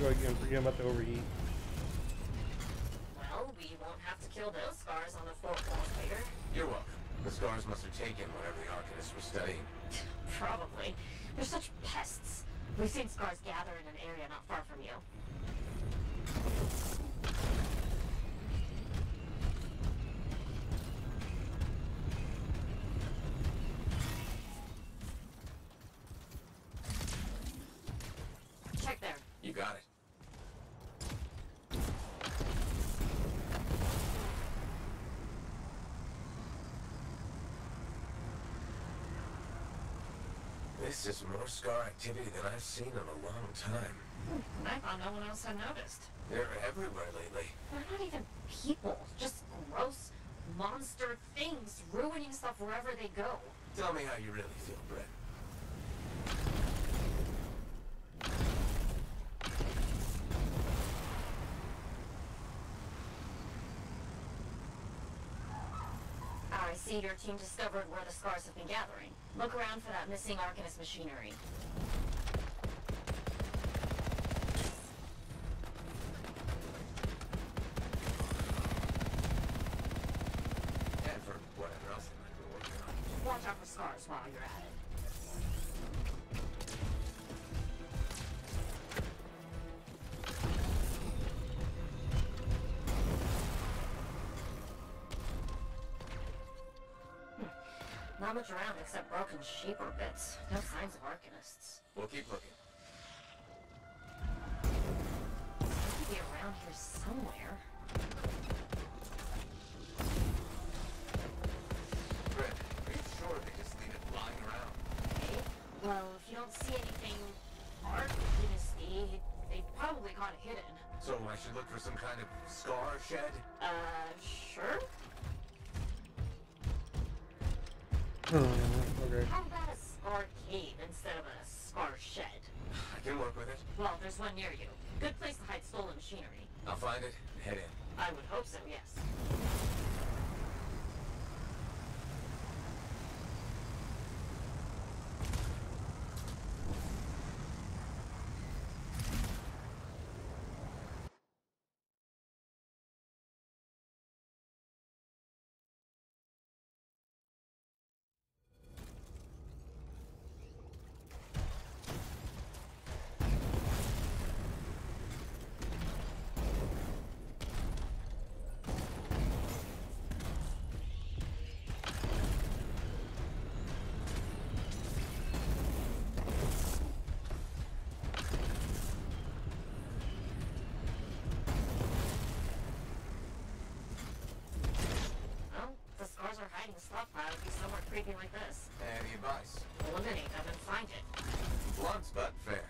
Again, forget about the overheat. Well, we won't have to kill those scars on the forecast later. You're welcome. The scars must have taken whatever the Arcanists were studying. Probably. They're such pests. We've seen scars gather in an area not far from you. Check there. You got it. This is more scar activity than I've seen in a long time. I thought no one else had noticed. They're everywhere lately. They're not even people. Just gross monster things ruining stuff wherever they go. Tell me how you really feel, Brett. I see your team discovered where the scars have been gathering. Look around for that missing Arcanist machinery. And for whatever else they might be working on. Watch out for scars while you're at it. Not much around except broken sheep or bits. No signs of Arcanists. We'll keep looking. They could be around here somewhere. Brett, are you sure they just leave it lying around? Okay. Well, if you don't see anything Arcanisty, they probably got it hidden. So I should look for some kind of scar shed? Sure? Okay. How about a scar cave instead of a scar shed? I can work with it. Well, there's one near you. Good place to hide stolen machinery. I'll find it and head in. I would hope so, yes. creepy like this. Any advice? Eliminate them and find it. Blunt but fair.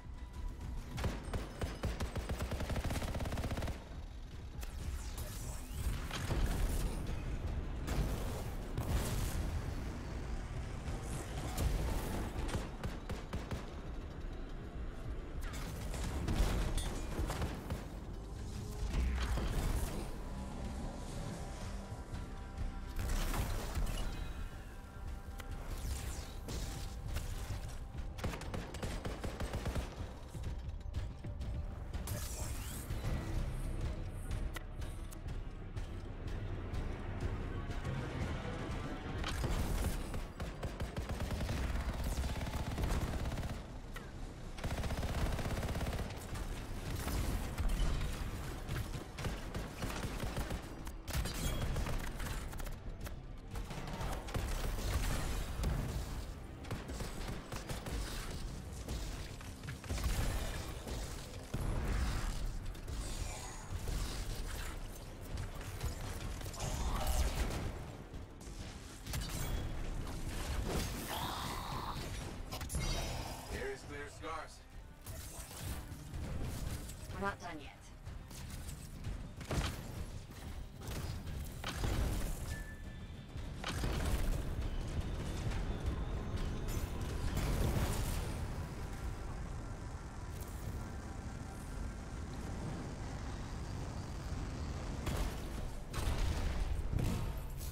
We're not done yet.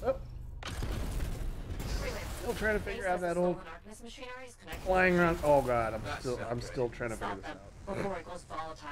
Oh. Still trying to figure out that old flying around. Oh god, I'm still trying to figure this out. Before it goes volatile.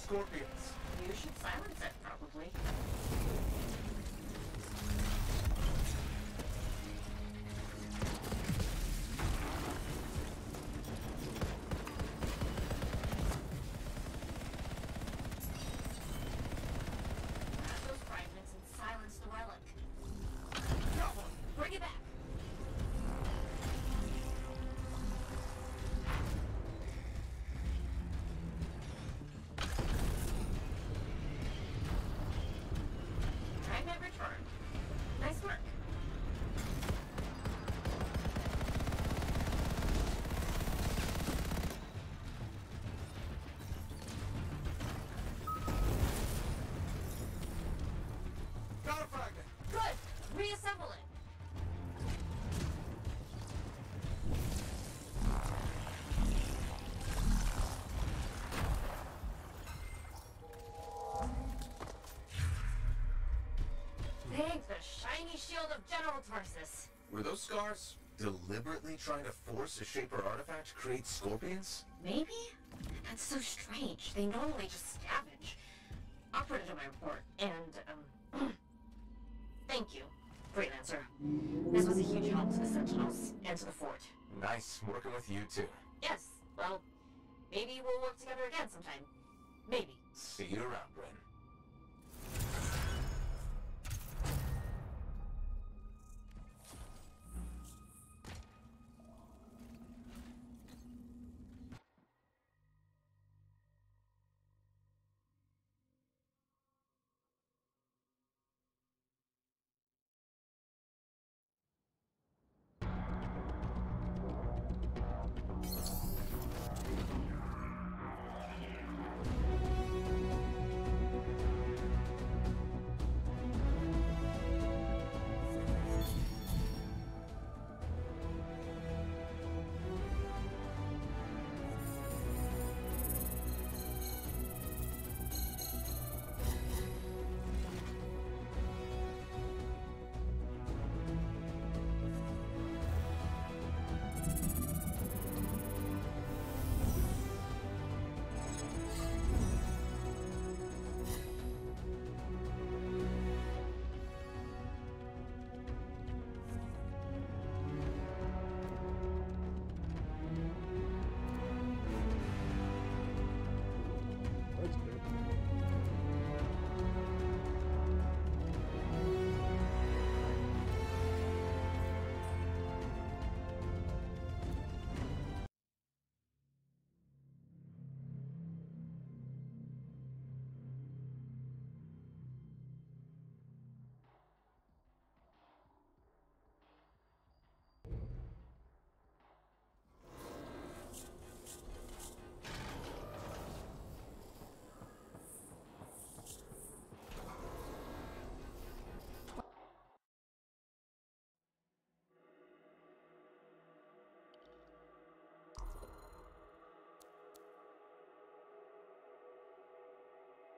Scorpions. You should silence it, probably. Grab those fragments and silence the relic. No! Bring it back! Fragment returned. Nice work. Got a fragment. Good! Reassemble it! Thank the shiny shield of General Tarsus. Were those scars deliberately trying to force a Shaper artifact to create scorpions? Maybe? That's so strange. They normally just scavenge. I'll put it in my report. And, thank you, Freelancer. This was a huge help to the Sentinels and to the fort. Nice working with you too. Yes, well, maybe we'll work together again sometime. Maybe. See you around, Bryn.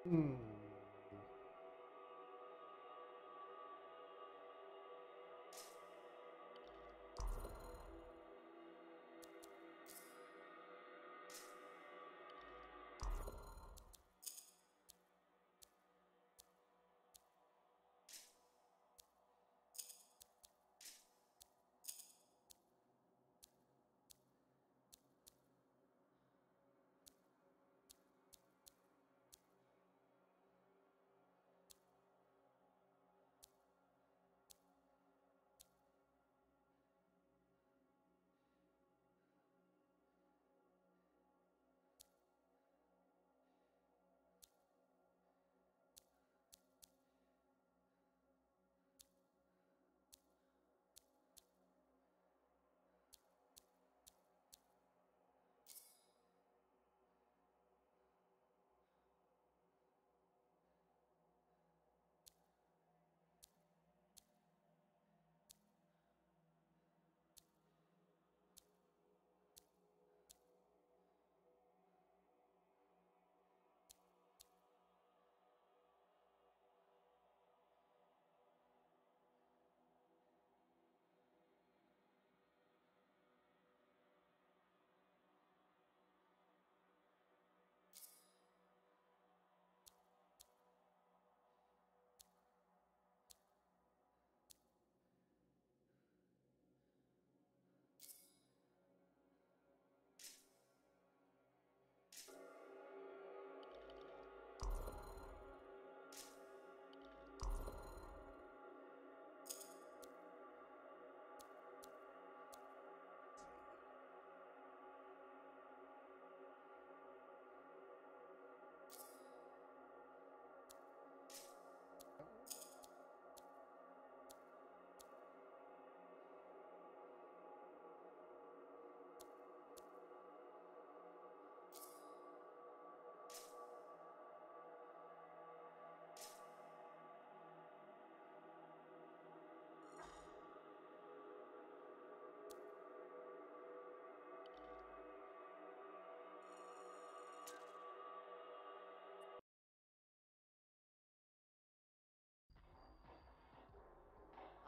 Hmm.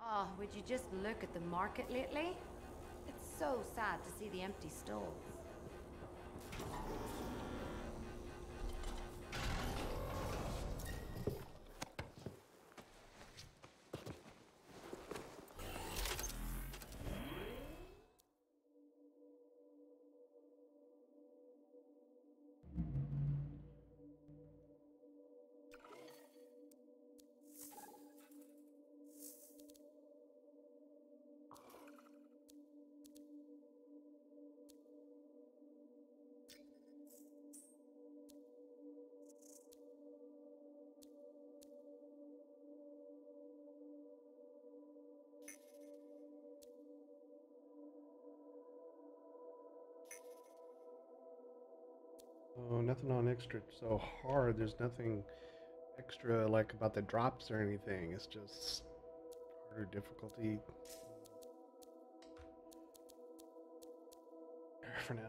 Oh, would you just look at the market lately? It's so sad to see the empty stalls. Oh, nothing on extra so hard. There's nothing extra like about the drops or anything. It's just harder difficulty for now.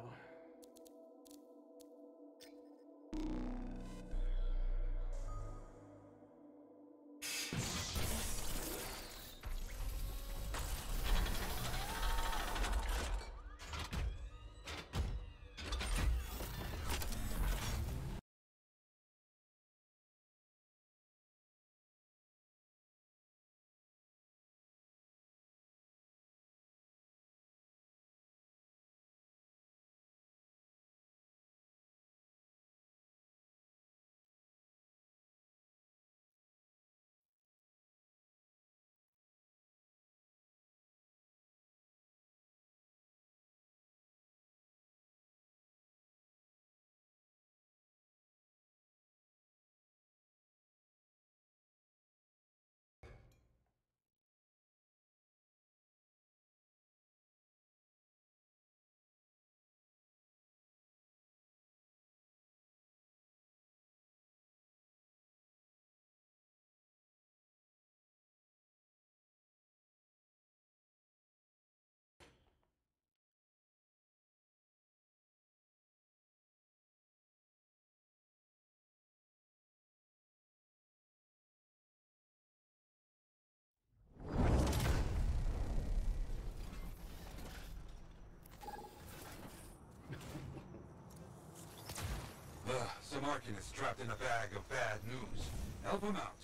Some Arcanist trapped in a bag of bad news. Help him out.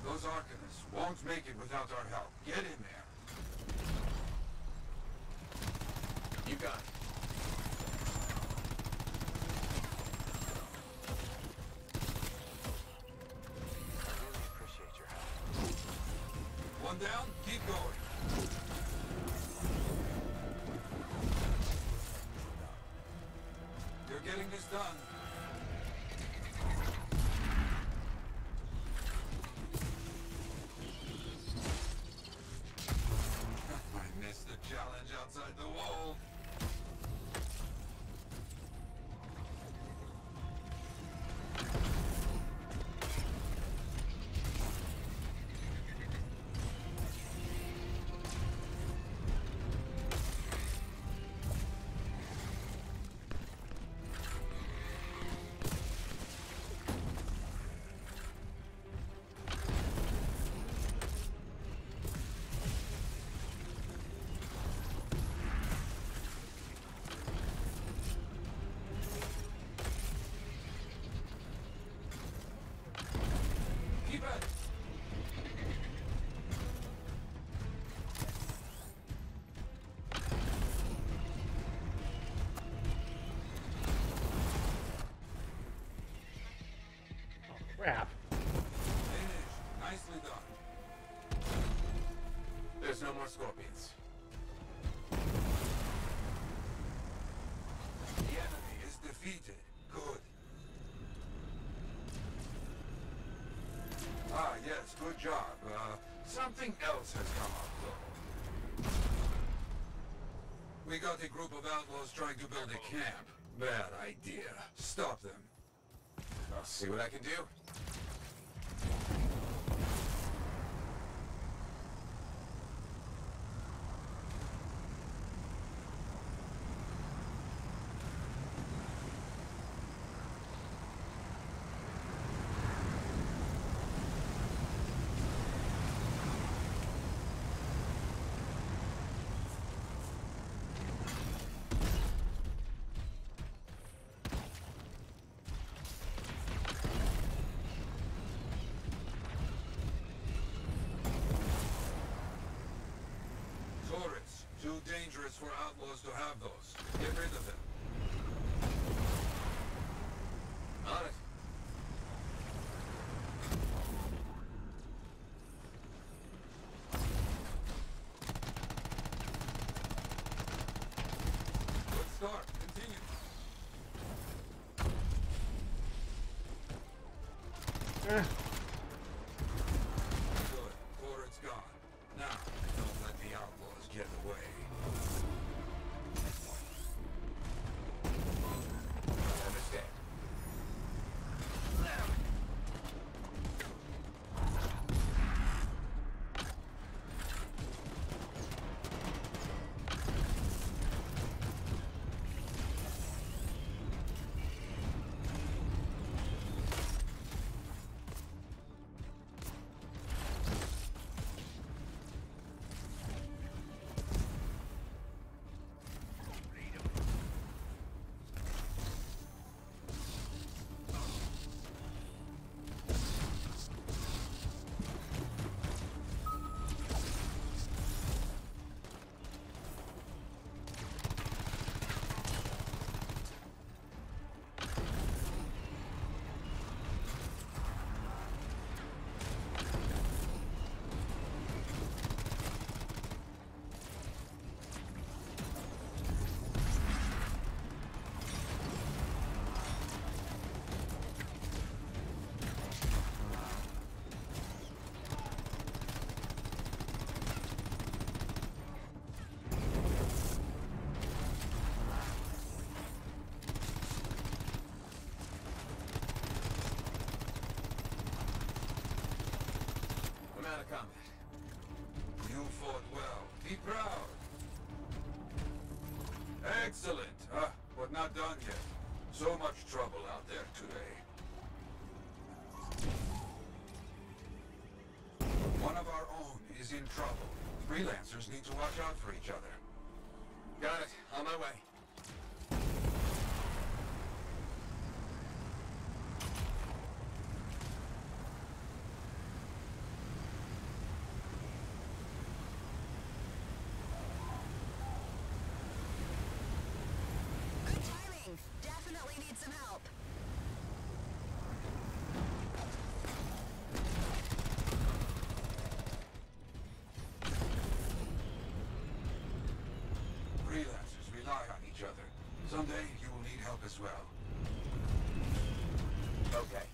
Those Arcanists won't make it without our help. Get in there. You got it. I really appreciate your help. One down, keep going. You're getting this done. I missed the challenge outside the wall. Keep at it. Crap. Finished. Nicely done. There's no more scorpions. The enemy is defeated. Good. Ah, yes, good job. Something else has come up, though. We got a group of outlaws trying to build a camp. Bad idea. Stop them. I'll see what I can do. Turrets. Too dangerous for outlaws to have those. Get rid of them. On it. Good start. Continue. Eh, Good. Turret's gone. Now, don't let the outlaws get away. I understand. So much trouble out there today. One of our own is in trouble. Freelancers need to watch out for each other. Got it. On my way. Good timing. Definitely need some help. Freelancers rely on each other. Someday you will need help as well. Okay.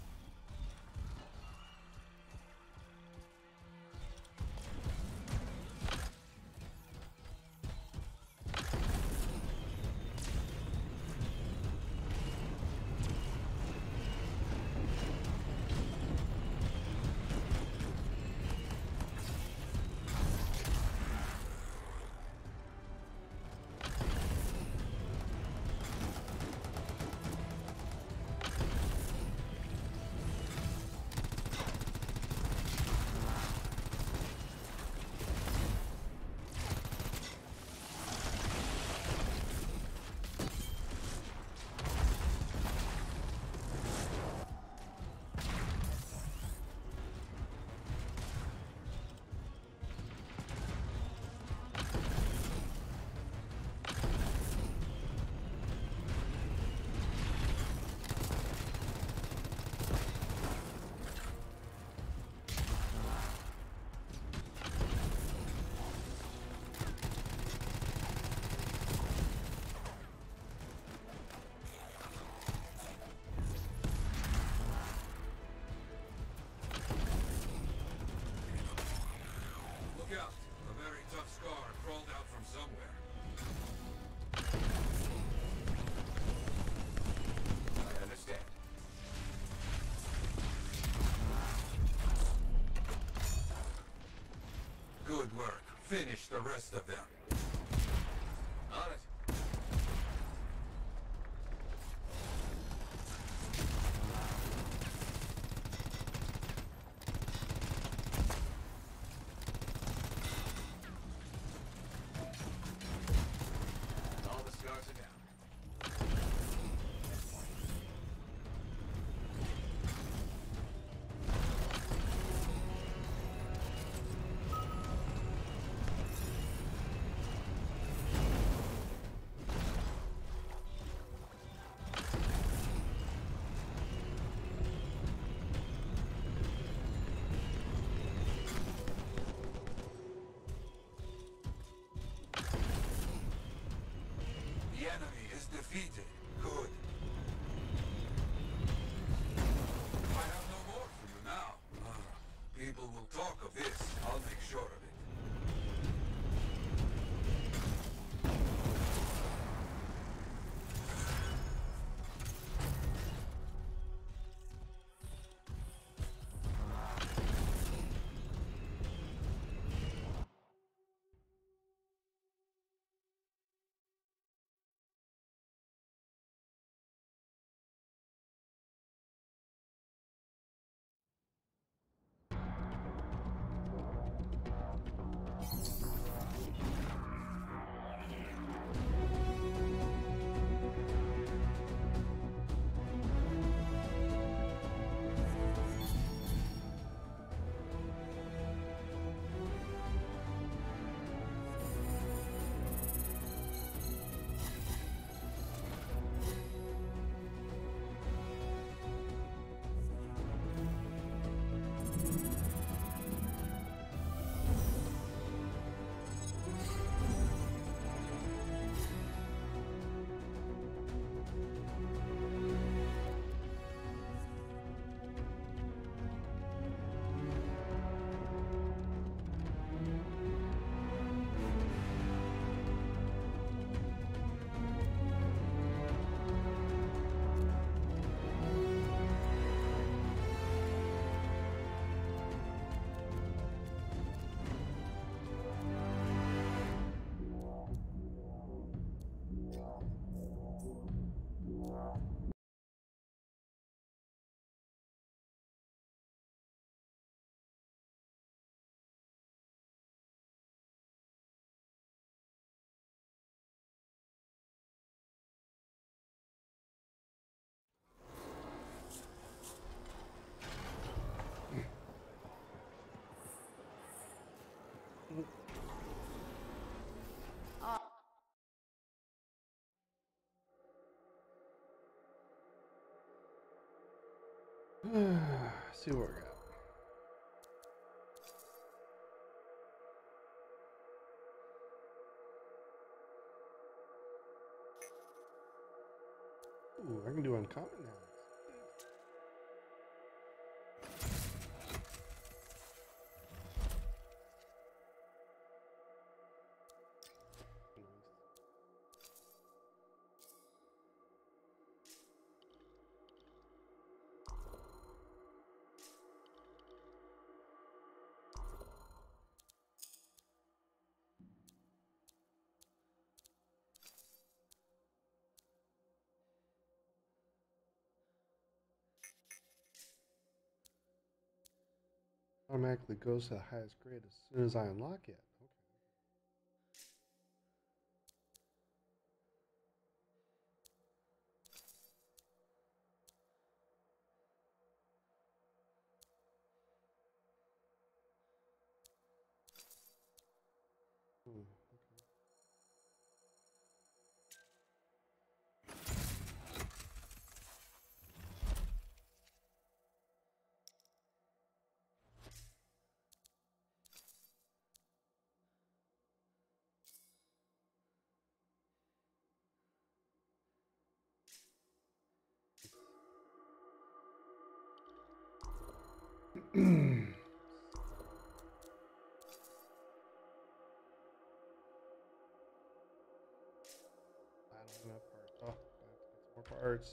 Look out! A very tough scar crawled out from somewhere. I understand. Good work. Finish the rest of them. On it. All the scars are down. See what we got. Ooh, I can do uncommon now. Automatically goes to the highest grade as soon as I unlock it. Okay. Hmm. I don't have enough parts. Oh, I have to get some more parts.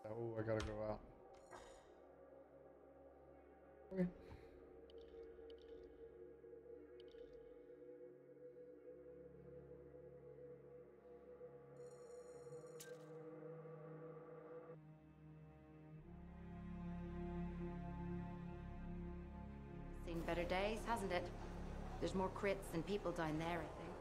Oh, I gotta go out. Okay. Seen better days, hasn't it? There's more crits than people down there, I think.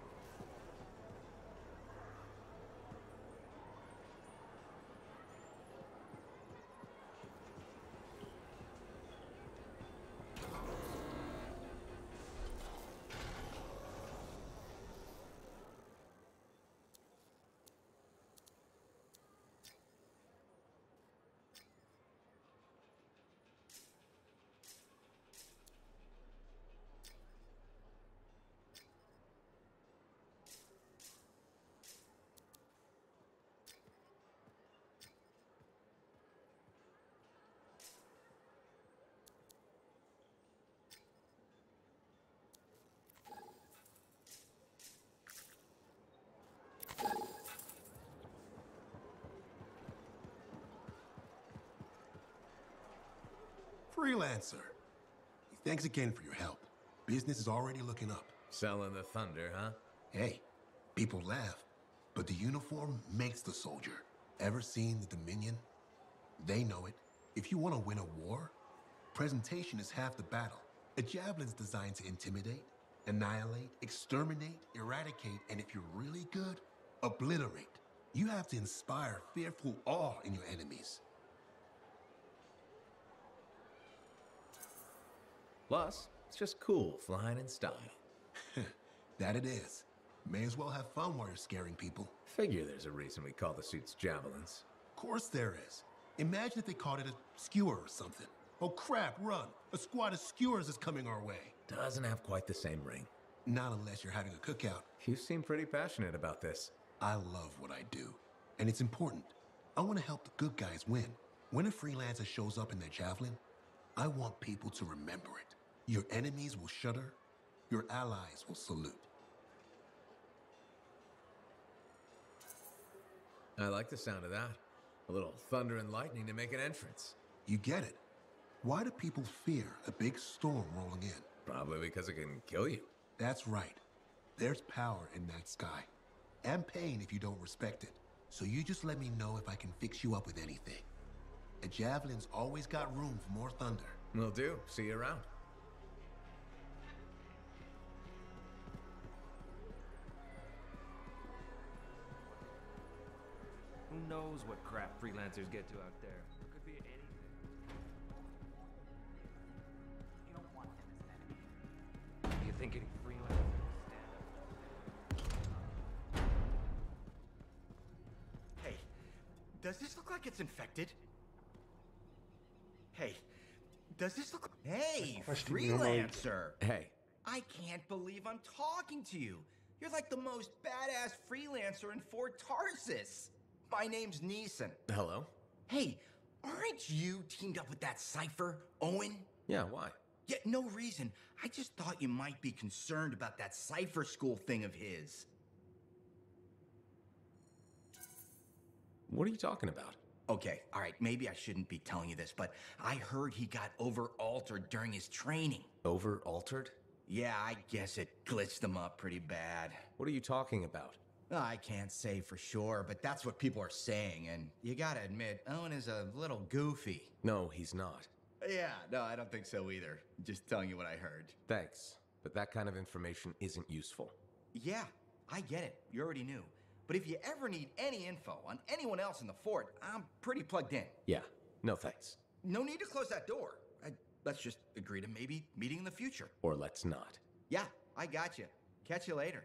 Freelancer. Thanks again for your help. Business is already looking up. Selling the thunder, huh? Hey, People laugh, but the uniform makes the soldier. Ever seen the Dominion? They know it. If you want to win a war, presentation is half the battle. A javelin's designed to intimidate, annihilate, exterminate, eradicate, and if you're really good, obliterate. You have to inspire fearful awe in your enemies. Plus, it's just cool flying in style. That it is. May as well have fun while you're scaring people. Figure there's a reason we call the suits javelins. Of course there is. Imagine if they called it a skewer or something. Oh crap, run! A squad of skewers is coming our way. Doesn't have quite the same ring. Not unless you're having a cookout. You seem pretty passionate about this. I love what I do. And it's important. I want to help the good guys win. When a freelancer shows up in their javelin, I want people to remember it. Your enemies will shudder. Your allies will salute. I like the sound of that. A little thunder and lightning to make an entrance. You get it. Why do people fear a big storm rolling in? Probably because it can kill you. That's right. There's power in that sky. And pain if you don't respect it. So you just let me know if I can fix you up with anything. A javelin's always got room for more thunder. Will do. See you around. Who knows what crap freelancers get to out there? It could be anything. You don't want him as an enemy. Do you think any freelancers stand up? Hey, does this look like it's infected? Hey, does this look... Hey, freelancer! Hey. I can't believe I'm talking to you. You're like the most badass freelancer in Fort Tarsus. My name's Neeson. Hello? Hey, aren't you teamed up with that cipher, Owen? Yeah, why? Yeah, no reason. I just thought you might be concerned about that cipher school thing of his. What are you talking about? Okay, all right, maybe I shouldn't be telling you this, but I heard he got over-altered during his training. Over-altered? Yeah, I guess it glitched him up pretty bad. What are you talking about? I can't say for sure, but that's what people are saying, and you gotta admit, Owen is a little goofy. No, he's not. Yeah, no, I don't think so either. Just telling you what I heard. Thanks, but that kind of information isn't useful. Yeah, I get it. You already knew. But if you ever need any info on anyone else in the fort, I'm pretty plugged in. Yeah, no thanks. No need to close that door. Let's just agree to maybe meeting in the future. Or let's not. Yeah, I got you. Catch you later.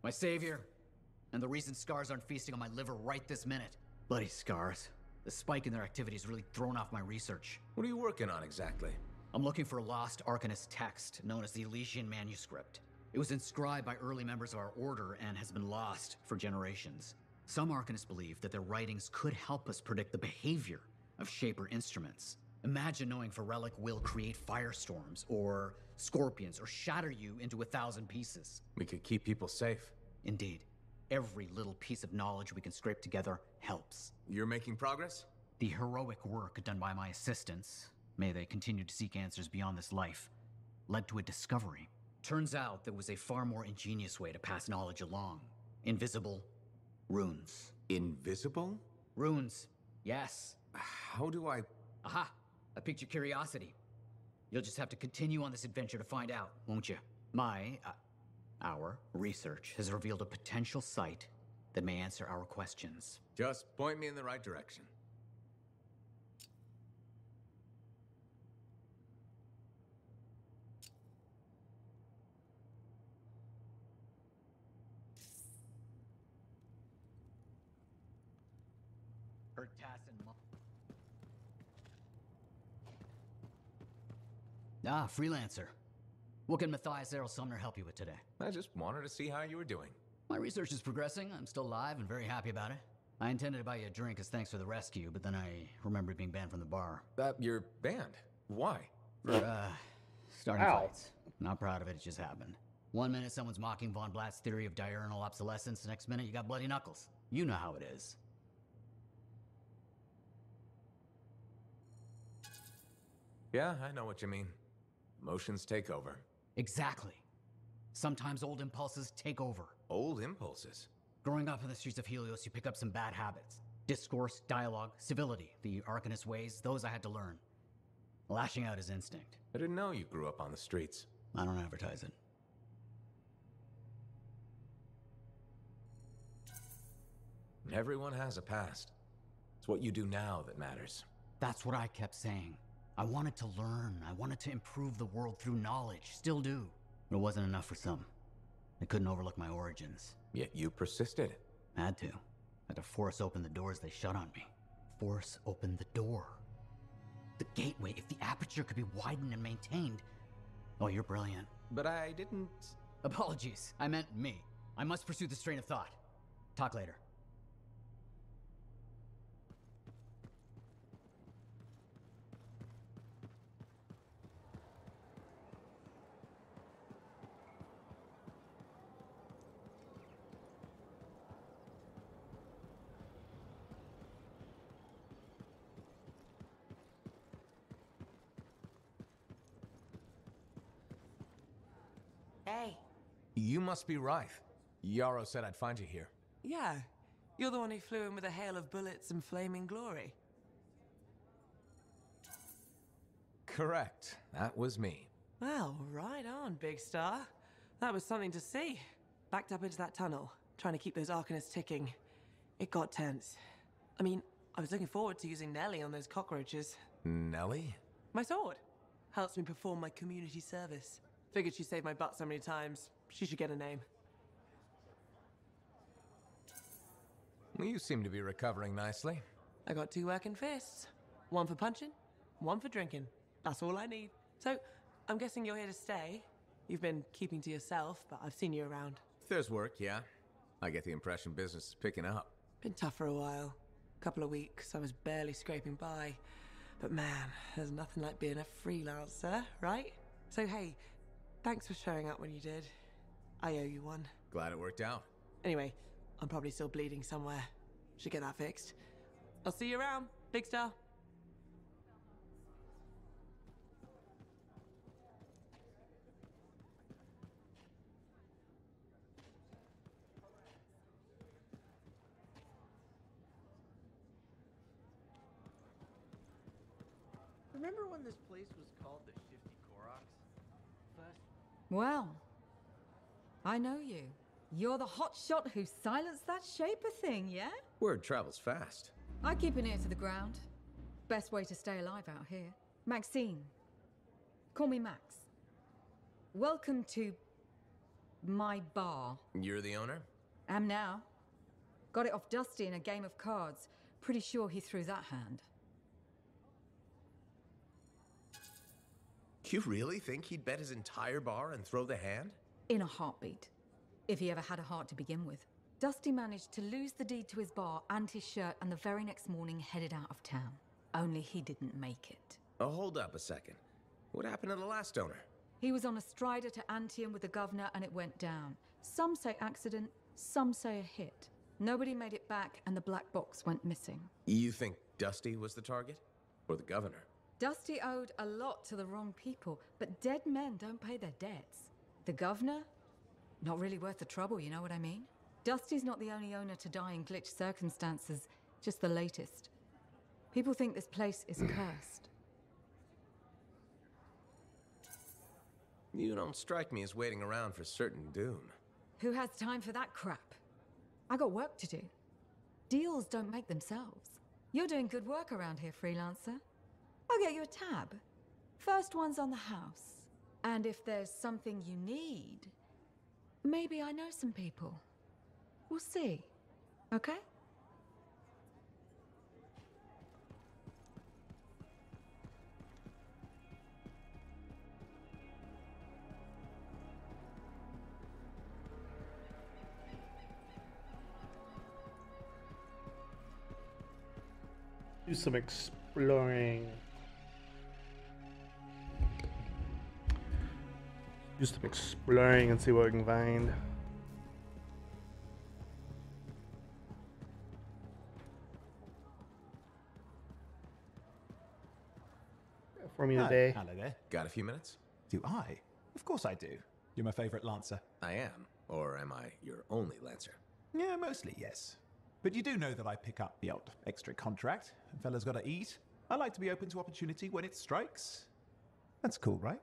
My savior, and the reason scars aren't feasting on my liver right this minute. Bloody scars. The spike in their activity has really thrown off my research. What are you working on exactly? I'm looking for a lost Arcanist text known as the Elysian Manuscript. It was inscribed by early members of our order and has been lost for generations. Some Arcanists believe that their writings could help us predict the behavior of Shaper instruments. Imagine knowing Ferelic will create firestorms, or scorpions, or shatter you into 1,000 pieces. We could keep people safe. Indeed. Every little piece of knowledge we can scrape together helps. You're making progress? The heroic work done by my assistants, may they continue to seek answers beyond this life, led to a discovery. Turns out there was a far more ingenious way to pass knowledge along. Invisible runes. Invisible? Runes, yes. How do I... Aha! I piqued your curiosity. You'll just have to continue on this adventure to find out, won't you? Our research has revealed a potential site that may answer our questions. Just point me in the right direction. Freelancer. What can Matthias Errol Sumner help you with today? I just wanted to see how you were doing. My research is progressing. I'm still alive and very happy about it. I intended to buy you a drink as thanks for the rescue, but then I remembered being banned from the bar. You're banned? Why? For, starting fights. Not proud of it, it just happened. One minute someone's mocking Von Blatt's theory of diurnal obsolescence, the next minute you got bloody knuckles. You know how it is. Yeah, I know what you mean. Emotions take over. Exactly. Sometimes old impulses take over. Old impulses? Growing up in the streets of Helios, you pick up some bad habits. Discourse, dialogue, civility, the Arcanist ways, those I had to learn. Lashing out is instinct. I didn't know you grew up on the streets. I don't advertise it. Everyone has a past. It's what you do now that matters. That's what I kept saying. I wanted to learn. I wanted to improve the world through knowledge. Still do. But it wasn't enough for some. They couldn't overlook my origins. Yet you persisted. Had to. Had to force open the doors they shut on me. Force open the door. The gateway, if the aperture could be widened and maintained. Oh, you're brilliant. But I didn't... Apologies. I meant me. I must pursue this train of thought. Talk later. Hey. You must be Rife. Yarrow said I'd find you here. Yeah. You're the one who flew in with a hail of bullets and flaming glory. Correct. That was me. Well, right on, big star. That was something to see. Backed up into that tunnel, trying to keep those Arcanists ticking. It got tense. I mean, I was looking forward to using Nellie on those cockroaches. Nellie? My sword. Helps me perform my community service. Figured she saved my butt so many times. She should get a name. Well, you seem to be recovering nicely. I got 2 working fists. One for punching, one for drinking. That's all I need. So, I'm guessing you're here to stay. You've been keeping to yourself, but I've seen you around. If there's work, yeah. I get the impression business is picking up. Been tough for a while. Couple of weeks, I was barely scraping by. But man, there's nothing like being a freelancer, right? So hey, thanks for showing up when you did. I owe you one. Glad it worked out. Anyway, I'm probably still bleeding somewhere. Should get that fixed. I'll see you around, big star. Remember when this place was called the Shifty Koroks? First. Well, I know you. You're the hotshot who silenced that Shaper thing, yeah? Word travels fast. I keep an ear to the ground. Best way to stay alive out here. Maxine. Call me Max. Welcome to my bar. You're the owner? Am now. Got it off Dusty in a game of cards. Pretty sure he threw that hand. You really think he'd bet his entire bar and throw the hand? In a heartbeat. If he ever had a heart to begin with. Dusty managed to lose the deed to his bar and his shirt, and the very next morning headed out of town. Only he didn't make it. Oh, hold up a second. What happened to the last owner? He was on a strider to ANTHEM with the governor and it went down. Some say accident, some say a hit. Nobody made it back and the black box went missing. You think Dusty was the target? Or the governor? Dusty owed a lot to the wrong people, but dead men don't pay their debts. The governor? Not really worth the trouble, you know what I mean? Dusty's not the only owner to die in glitched circumstances, just the latest. People think this place is cursed. You don't strike me as waiting around for certain doom. Who has time for that crap? I got work to do. Deals don't make themselves. You're doing good work around here, freelancer. I'll get you a tab. First one's on the house. And if there's something you need, maybe I know some people. We'll see. Okay? Do some exploring. Do some exploring and see what we can find. For me today. Hello there. Got a few minutes? Do I? Of course I do. You're my favorite Lancer. I am. Or am I your only Lancer? Yeah, mostly, yes. But you do know that I pick up the odd extra contract. Fella's gotta eat. I like to be open to opportunity when it strikes. That's cool, right?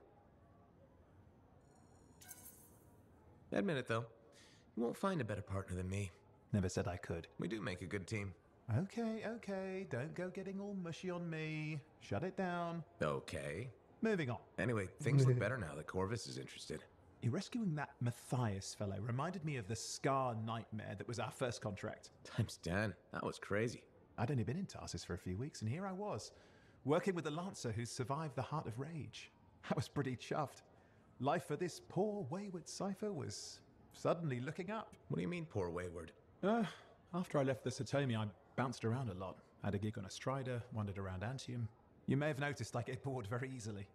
Admit it, though. You won't find a better partner than me. Never said I could. We do make a good team. Okay. Don't go getting all mushy on me. Shut it down. Okay. Moving on. Anyway, things look better now that Corvus is interested. You rescuing that Matthias fellow reminded me of the Scar nightmare that was our first contract. Times 10. That was crazy. I'd only been in Tarsus for a few weeks, and here I was, working with a Lancer who's survived the Heart of Rage. I was pretty chuffed. Life for this poor, wayward cipher was suddenly looking up. What do you mean, poor wayward? After I left the Satomi, I bounced around a lot. Had a gig on a Strider, wandered around Antium. You may have noticed I get bored very easily.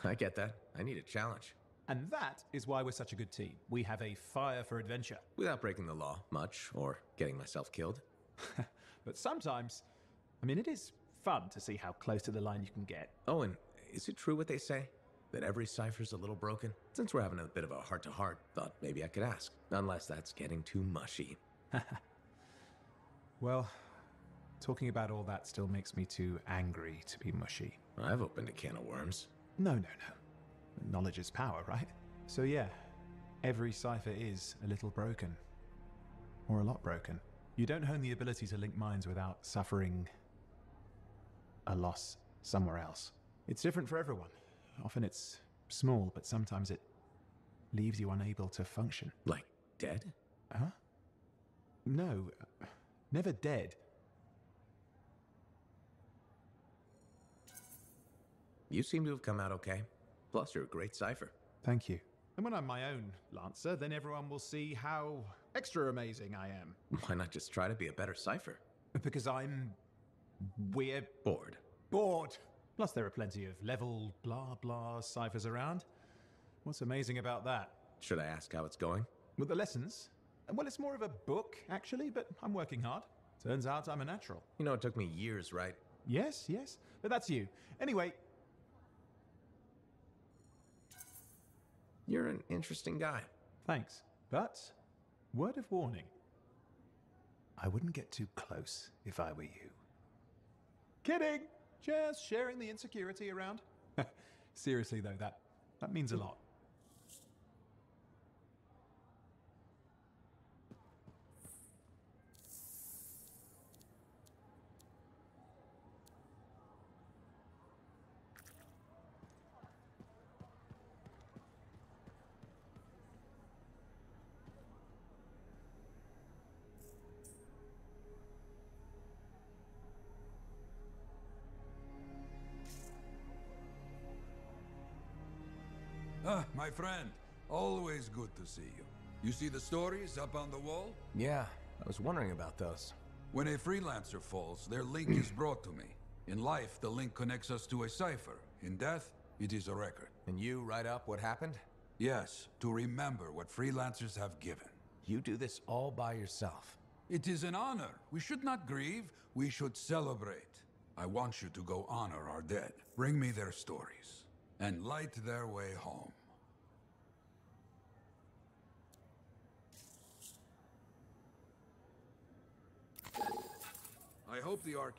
I get that. I need a challenge. And that is why we're such a good team. We have a fire for adventure. Without breaking the law much, or getting myself killed. But sometimes, I mean, it is fun to see how close to the line you can get. Oh, and is it true what they say? That every cipher's a little broken? Since we're having a bit of a heart-to-heart, thought maybe I could ask. Unless that's getting too mushy. Well, talking about all that still makes me too angry to be mushy. I've opened a can of worms. No. Knowledge is power, right? So yeah, every cipher is a little broken. Or a lot broken. You don't hone the ability to link minds without suffering a loss somewhere else. It's different for everyone. Often it's small, but sometimes it leaves you unable to function. Like dead? Huh? No, never dead. You seem to have come out okay. Plus, you're a great cipher. Thank you. And when I'm my own Lancer, then everyone will see how extra amazing I am. Why not just try to be a better cipher? Because I'm... we're... bored. Bored! Plus there are plenty of level blah blah ciphers around. What's amazing about that? Should I ask how it's going? With the lessons? Well, it's more of a book, actually, but I'm working hard. Turns out I'm a natural. You know, it took me years, right? Yes, but that's you. Anyway... You're an interesting guy. Thanks. But, word of warning. I wouldn't get too close if I were you. Kidding! Just sharing the insecurity around. Seriously though, that means a lot. Ah, my friend. Always good to see you. You see the stories up on the wall? Yeah, I was wondering about those. When a freelancer falls, their link is brought to me. In life, the link connects us to a cipher. In death, it is a record. And you write up what happened? Yes, to remember what freelancers have given. You do this all by yourself. It is an honor. We should not grieve, we should celebrate. I want you to go honor our dead. Bring me their stories, and light their way home. I hope the arc...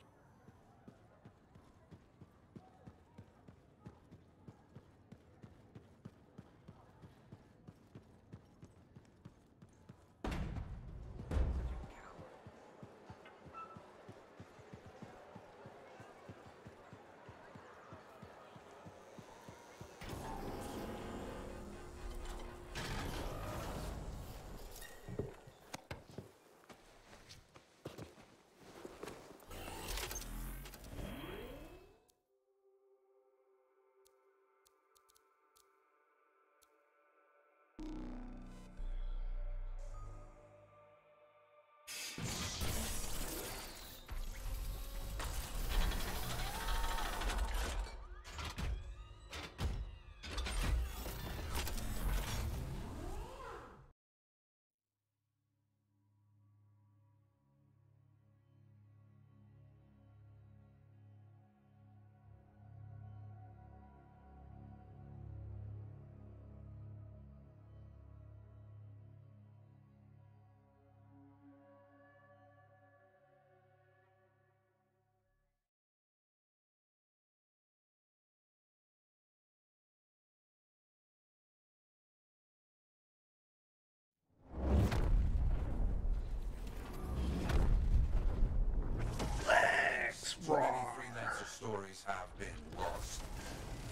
always have been lost.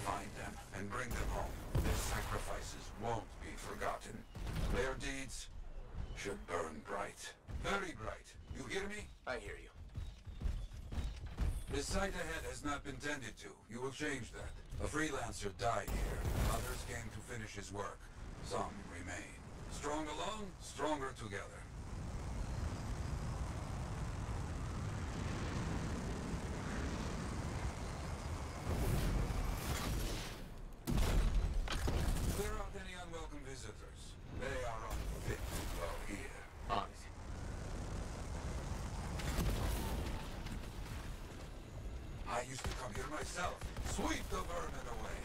Find them and bring them home. Their sacrifices won't be forgotten. Their deeds should burn bright. Very bright. You hear me? I hear you. The site ahead has not been tended to. You will change that. A freelancer died here. Others came to finish his work. Some remain. Strong alone, stronger together. Clear out any unwelcome visitors. They are unfit to dwell here. On it. I used to come here myself. Sweep the vermin away.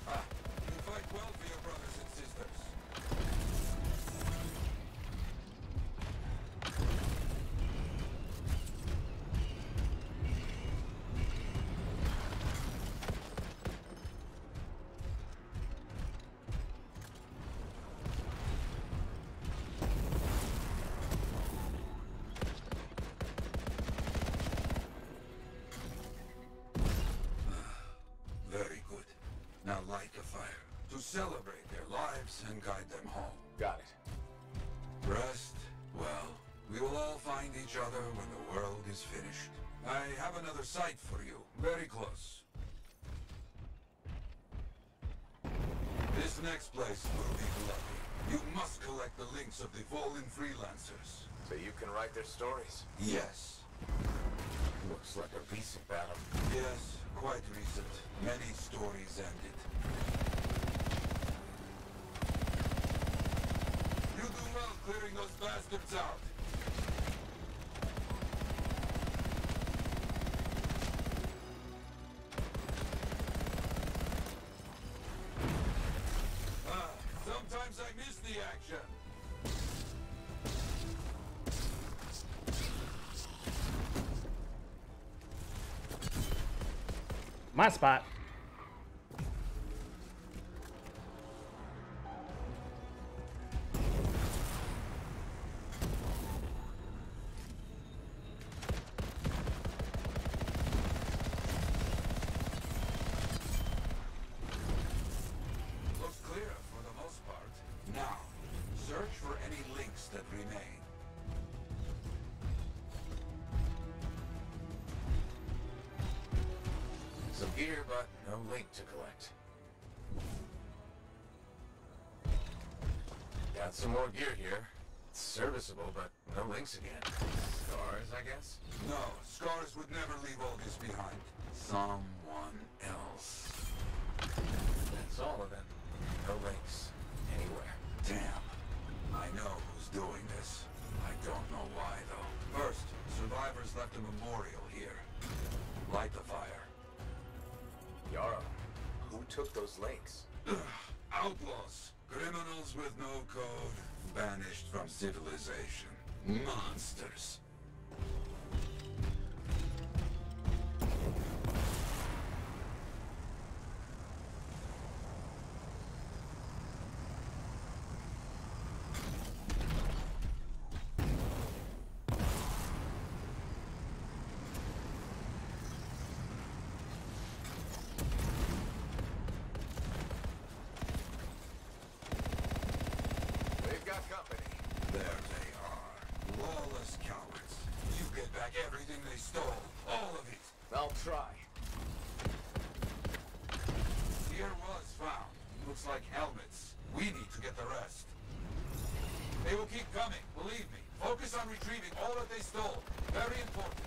Ah, you fight well for your brothers and sisters. Very good. Now light a fire to celebrate their lives and guide them home. Got it. Rest? Well, we will all find each other when the world is finished. I have another site for you, very close. This next place will be bloody. You must collect the links of the fallen freelancers. So you can write their stories? Yes. Looks like a recent battle. Yes, quite recent. Many stories ended. You do well clearing those bastards out. Sometimes I miss the action. My spot. Looks clear for the most part. Now, search for any links that remain. Some gear, but no link to collect. Got some more gear here. It's serviceable, but no links again. Scars, I guess? No, Scars would never leave all this behind. Someone else. That's all of them. No links. Anywhere. Damn. I know who's doing this. I don't know why, though. First, survivors left a memorial here. Light the fire. Yarrow, who took those links? Outlaws. Criminals with no code. Banished from civilization. Monsters. They've got company. There they are. Lawless cowards. You get back everything they stole. All of it. I'll try. Gear was found. Looks like helmets. We need to get the rest. They will keep coming, believe me. Focus on retrieving all that they stole. Very important.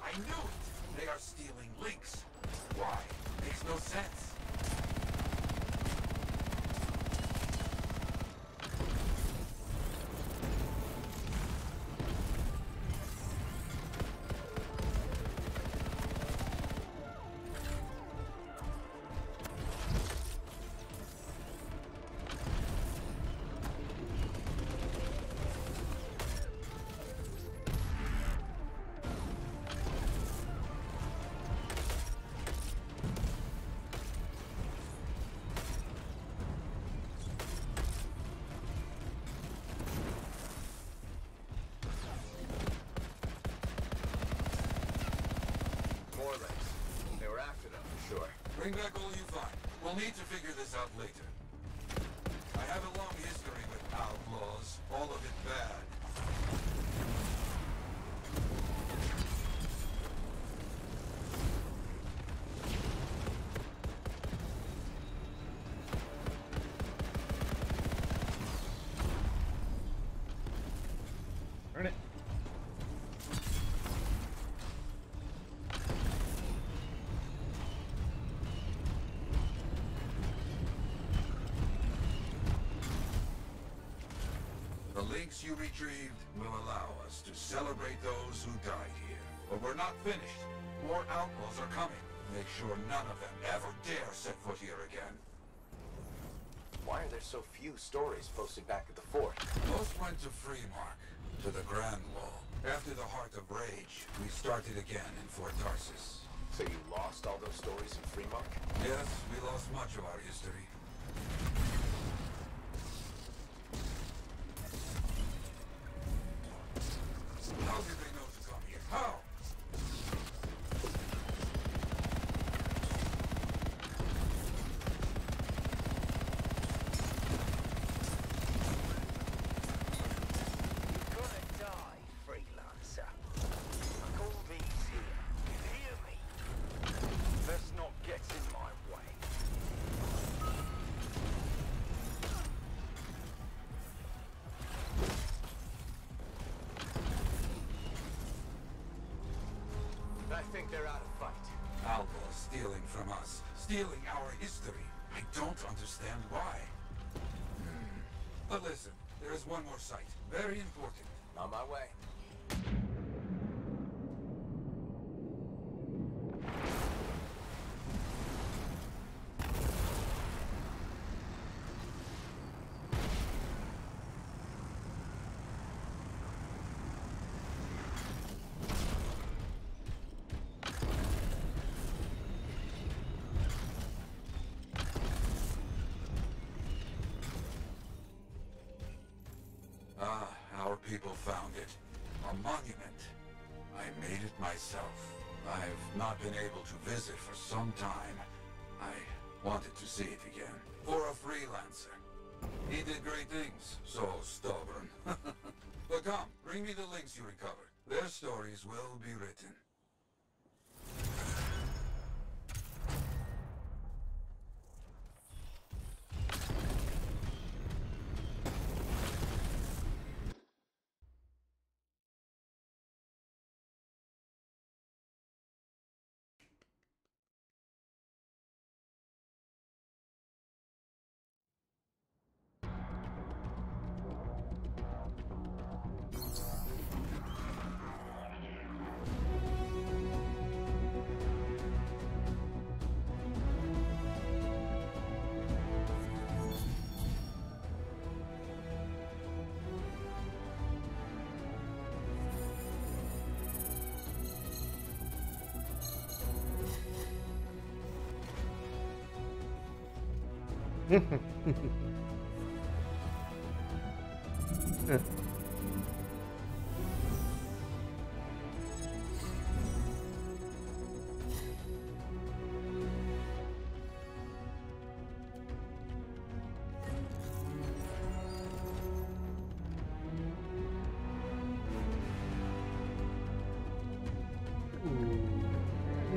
I knew it! more links. They were after them, for sure. Bring back all you find. We'll need to figure this out later. I have a long history with outlaws, all of it bad. Burn it. The links you retrieved will allow us to celebrate those who died here. But we're not finished. More outlaws are coming. Make sure none of them ever dare set foot here again. Why are there so few stories posted back at the fort? Most went to Freemark, to the Grand Wall. After the Heart of Rage, we started again in Fort Tarsis. So you lost all those stories in Freemark? Yes, we lost much of our history. How did they know to come here? How? You're gonna die, freelancer. Like all these here. You hear me? Let's not get in my way. I think they're out of fight. Outlaws stealing from us. Stealing our history. I don't understand why. But listen, there is one more site. Very important. On my way. Ah, our people found it. A monument. I made it myself. I've not been able to visit for some time. I wanted to see it again. For a freelancer. He did great things. So stubborn. But come, bring me the links you recovered. Their stories will be written.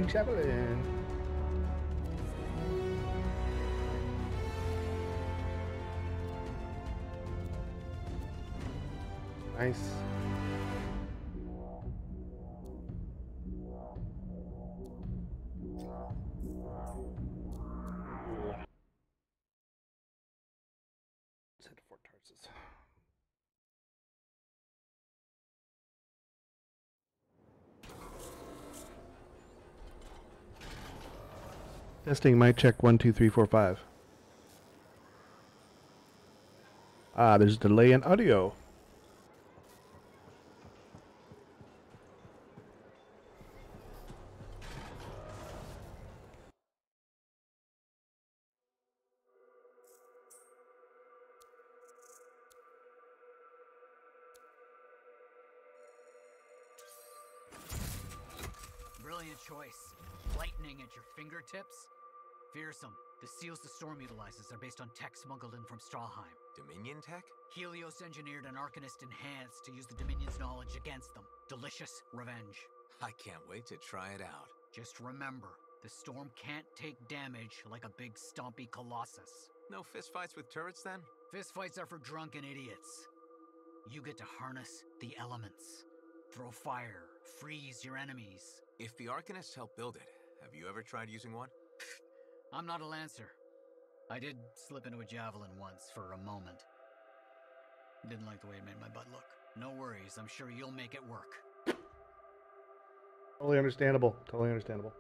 Javelin. Nice. Let's head to Fort Tarsis. Testing mic check 1 2 3 4 5. Ah, there's a delay in audio. Bro, Brilliant choice. Lightning at your fingertips? Fearsome. The seals the storm utilizes are based on tech smuggled in from Strawheim. Dominion tech? Helios engineered an Arcanist enhanced to use the Dominion's knowledge against them. Delicious revenge. I can't wait to try it out. Just remember, the storm can't take damage like a big stompy colossus. No fistfights with turrets then? Fistfights are for drunken idiots. You get to harness the elements. Throw fire, freeze your enemies. If the Arcanists help build it, have you ever tried using one? I'm not a Lancer. I did slip into a javelin once for a moment. Didn't like the way it made my butt look. No worries, I'm sure you'll make it work. Totally understandable. Totally understandable.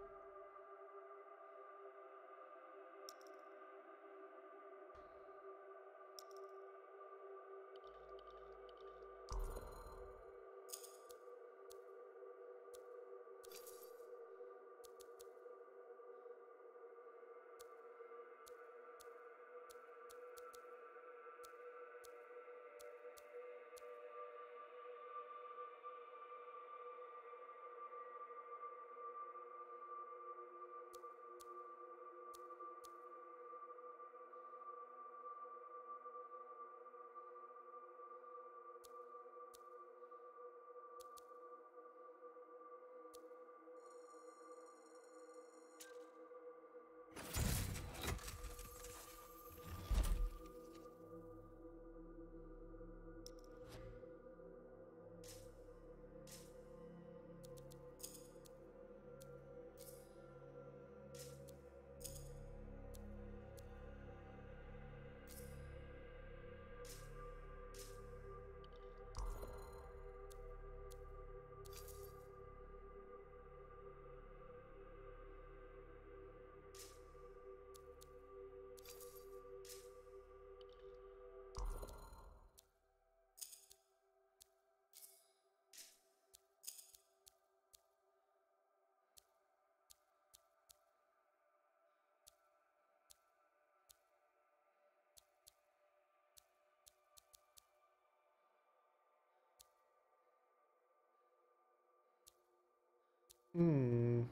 Hmm.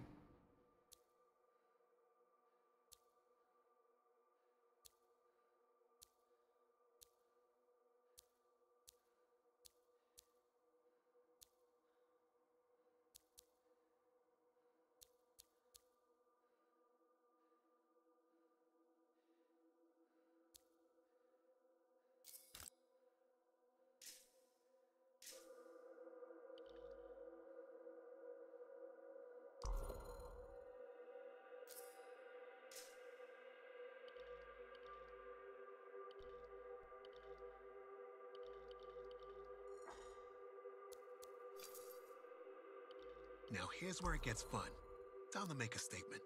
Now here's where it gets fun. Time to make a statement.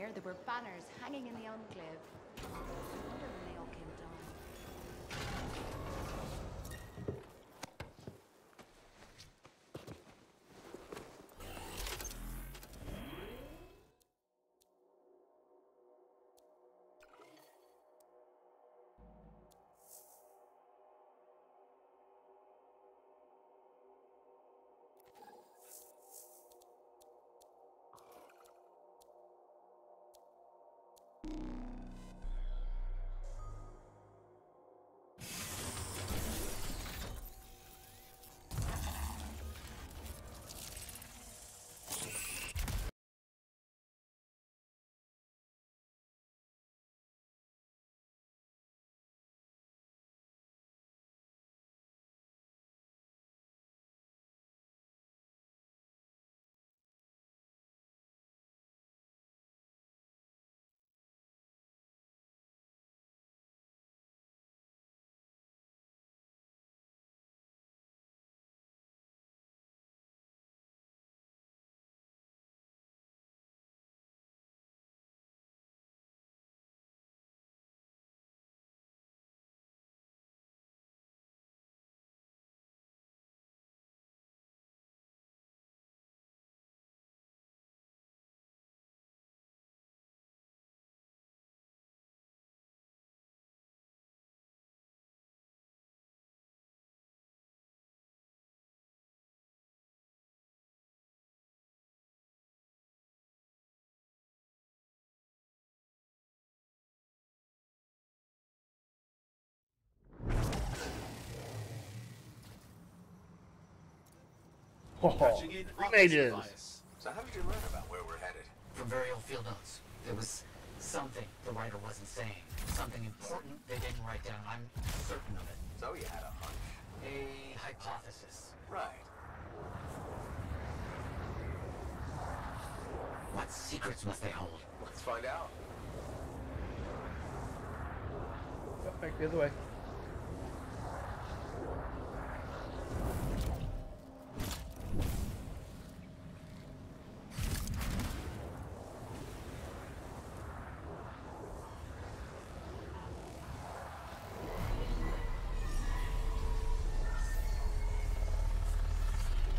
here, there were banners hanging in the enclave. I wonder when they all came down. Oh, three mages. So how did you learn about where we're headed? From very old field notes. There was something the writer wasn't saying. Something important they didn't write down. I'm certain of it. So you had a hunch. A hypothesis. Right. What secrets must they hold? Let's find out. Yep, back the other way.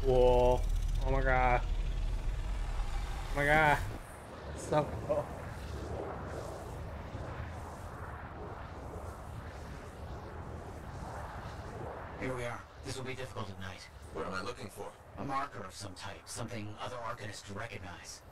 Whoa. Oh my god. Oh my god. So cool. Here we are. This will be difficult at night. What am I looking for? A marker of some type. Something other Arcanists recognize.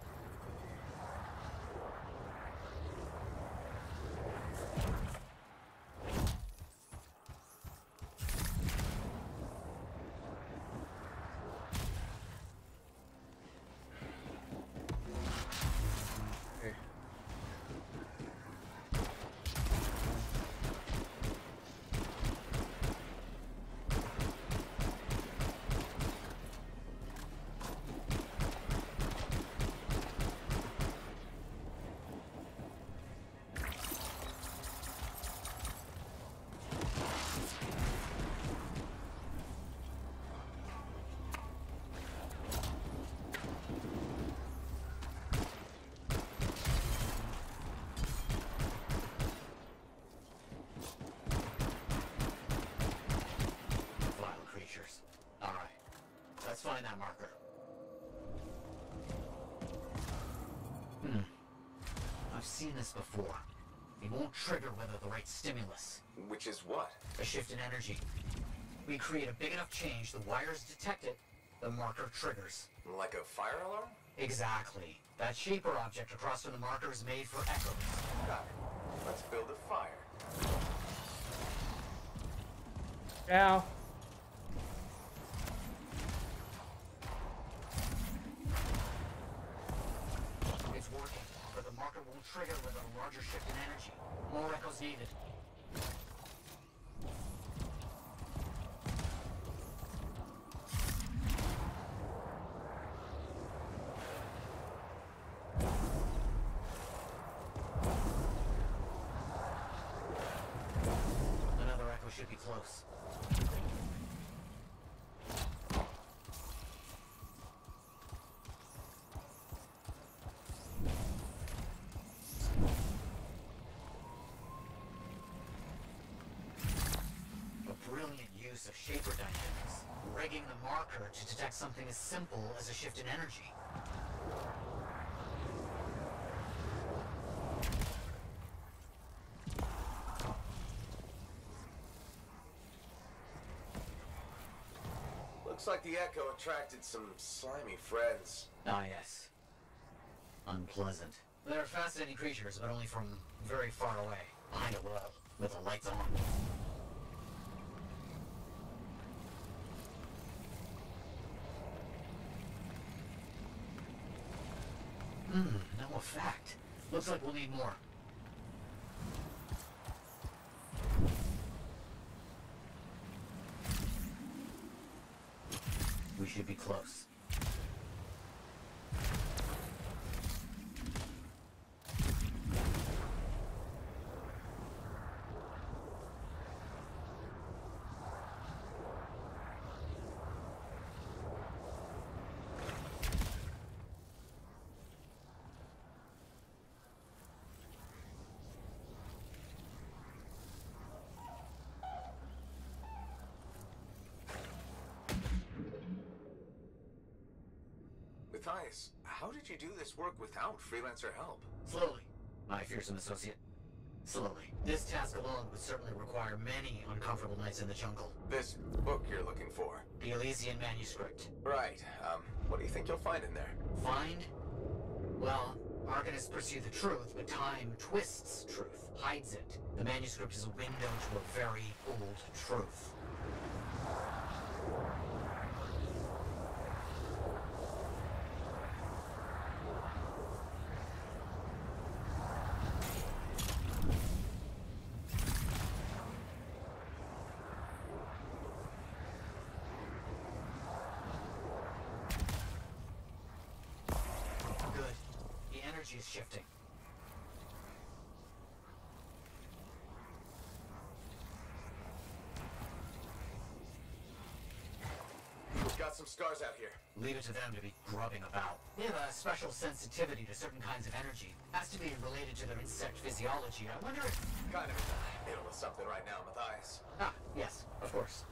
Let's find that marker. I've seen this before. It won't trigger without the right stimulus. Which is what? A shift in energy. We create a big enough change, the wires detect it, the marker triggers. Like a fire alarm? Exactly. That shaper object across from the marker is made for echoes. Got it. Let's build a fire. Ow. It's working, but the marker won't trigger without a larger shift in energy. More echoes needed. Another echo should be close. use of shaper dynamics, rigging the marker to detect something as simple as a shift in energy. Looks like the Echo attracted some slimy friends. Ah, yes. Unpleasant. They're fascinating creatures, but only from very far away, behind a wall, with the lights on. No effect. Looks like we'll need more. We should be close. Matthias, how did you do this work without freelancer help? Slowly, my fearsome associate. Slowly. This task alone would certainly require many uncomfortable nights in the jungle. This book you're looking for? The Elysian manuscript. Right. What do you think you'll find in there? Find? Well, Arcanists pursue the truth, but time twists truth, hides it. The manuscript is a window to a very old truth. Is shifting. We've got some scars out here. Leave it to them to be grubbing about. They have a special sensitivity to certain kinds of energy. Has to be related to their insect physiology. I wonder if... Kind of middle of something right now, Matthias. Ah, yes, of course.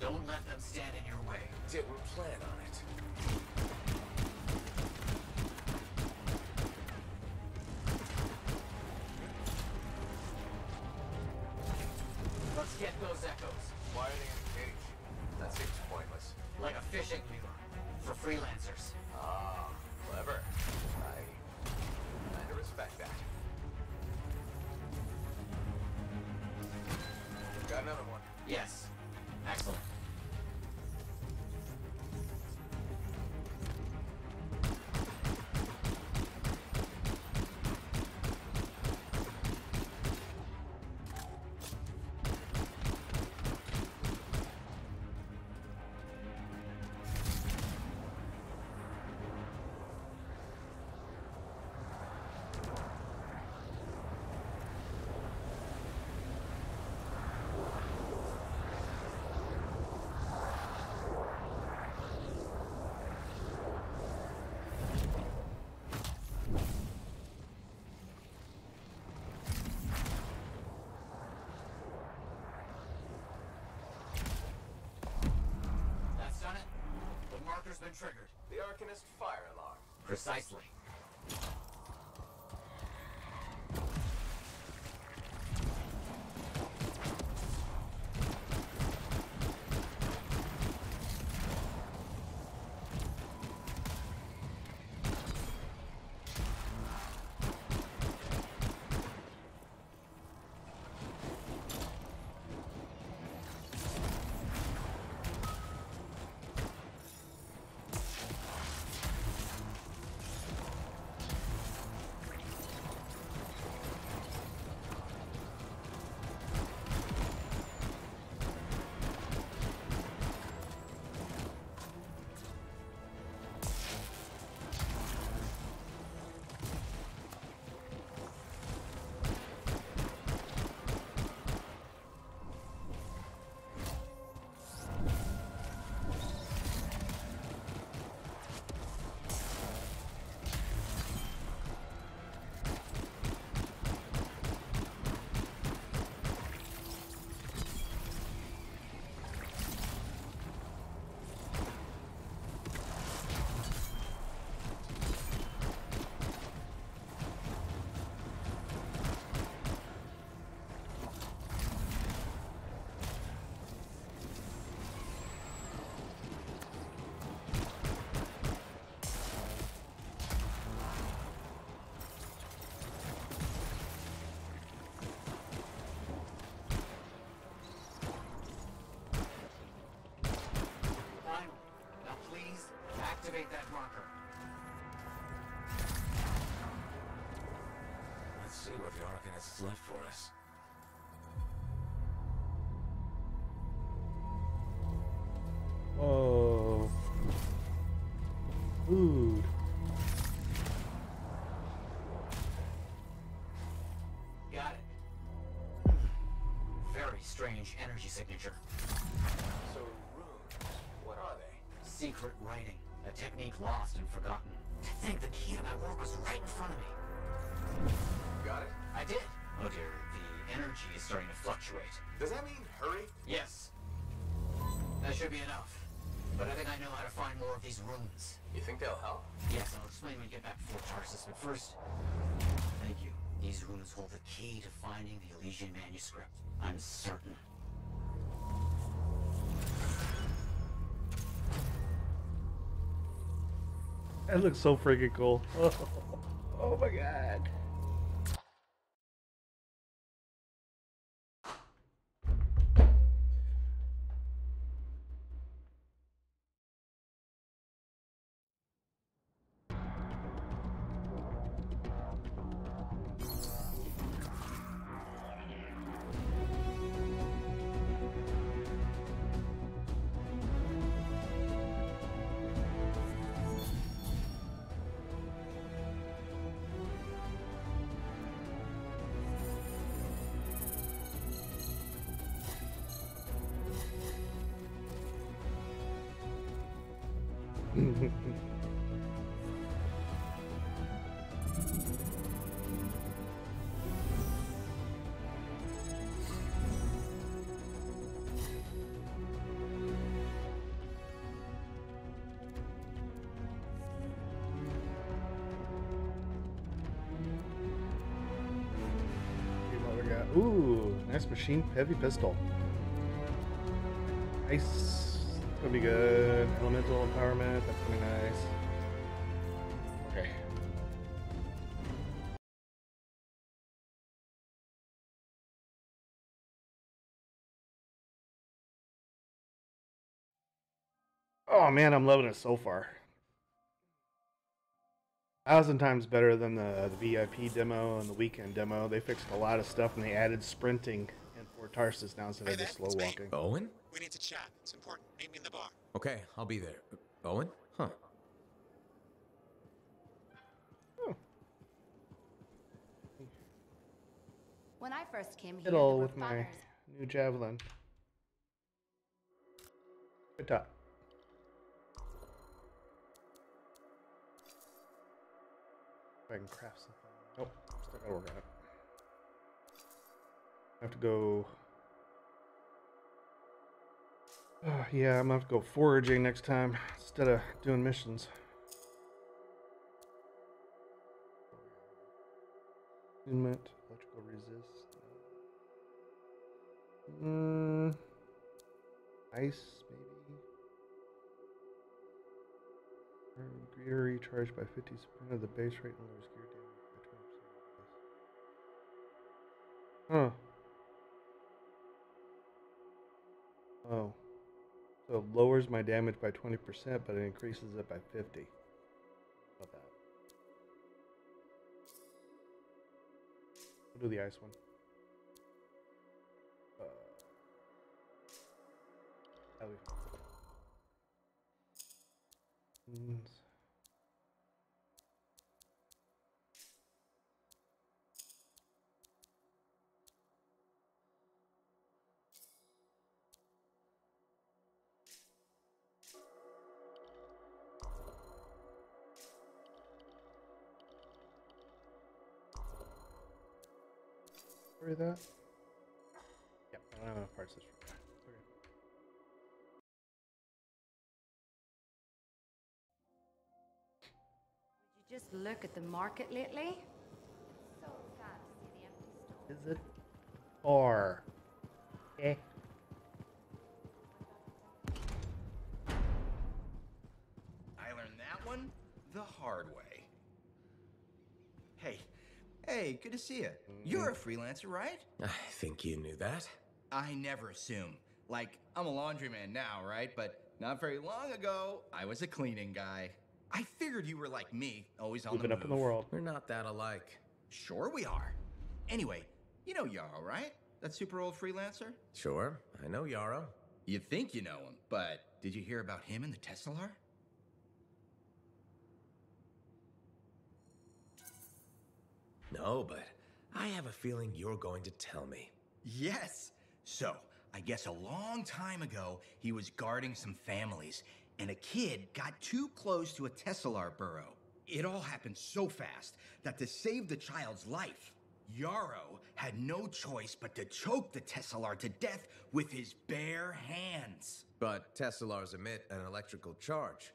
Don't let them stand in your way. Didn't plan on it. Let's get those echoes. Why are they in a cage? That seems pointless. Like a fishing lure. For freelancers. Ah, clever. I kind of respect that. Got another one. Yes. Excellent. Been triggered. The Arcanist fire alarm. Precisely. activate that marker. Let's see what the Arcanists left for us. Oh. Food. Got it. Very strange energy signature. So, runes, what are they? Secret writing. A technique lost and forgotten. To think the key to my work was right in front of me. Got it? I did. Oh dear, the energy is starting to fluctuate. Does that mean hurry? Yes. That should be enough. But I think I know how to find more of these runes. You think they'll help? Yes, I'll explain when we get back to Fort Tarsus, but first, thank you. These runes hold the key to finding the Elysian manuscript. I'm certain. That looks so freaking cool. Oh my god. Ooh, nice machine heavy pistol. Nice. It's gonna be good. Elemental empowerment, that's gonna be nice. Okay. Oh man, I'm loving it so far. 1,000 times better than the VIP demo and the weekend demo. They fixed a lot of stuff and they added sprinting in Fort Tarsus now instead of just slow walking. Owen? We need to chat. It's important. Meet me in the bar. Okay, I'll be there. Owen? Huh. When I first came here, Fiddle there were with my banners. new javelin. Good top. If I can craft something. Nope, still gotta work on it. I have to go. Yeah, I'm gonna have to go foraging next time instead of doing missions. Attunement, electrical resist. Ice, maybe. Gear recharged by 50% of the base rate and lowers gear damage by 20%. Huh. Oh. So it lowers my damage by 20%, but it increases it by 50. How about that? We'll do the ice one. That'll be fun. Worry that? Yep, I don't have enough parts this room. Okay. Did you just look at the market lately? It's so sad to see the empty stores. Is it? Or eh? I learned that one the hard way. Hey, good to see you. You're a freelancer, right? I think you knew that. I never assume. Like, I'm a laundryman now, right? But not very long ago, I was a cleaning guy. I figured you were like me, always on Moving the up move. in the world. We're not that alike. Sure we are. Anyway, you know Yarrow, right? That super old freelancer? Sure, I know Yarrow. You think you know him, but did you hear about him and the Tesla? No, but I have a feeling you're going to tell me. Yes. So, I guess a long time ago, he was guarding some families, and a kid got too close to a Tesla burrow. It all happened so fast that to save the child's life, Yarrow had no choice but to choke the Tesla to death with his bare hands. But Teslars emit an electrical charge.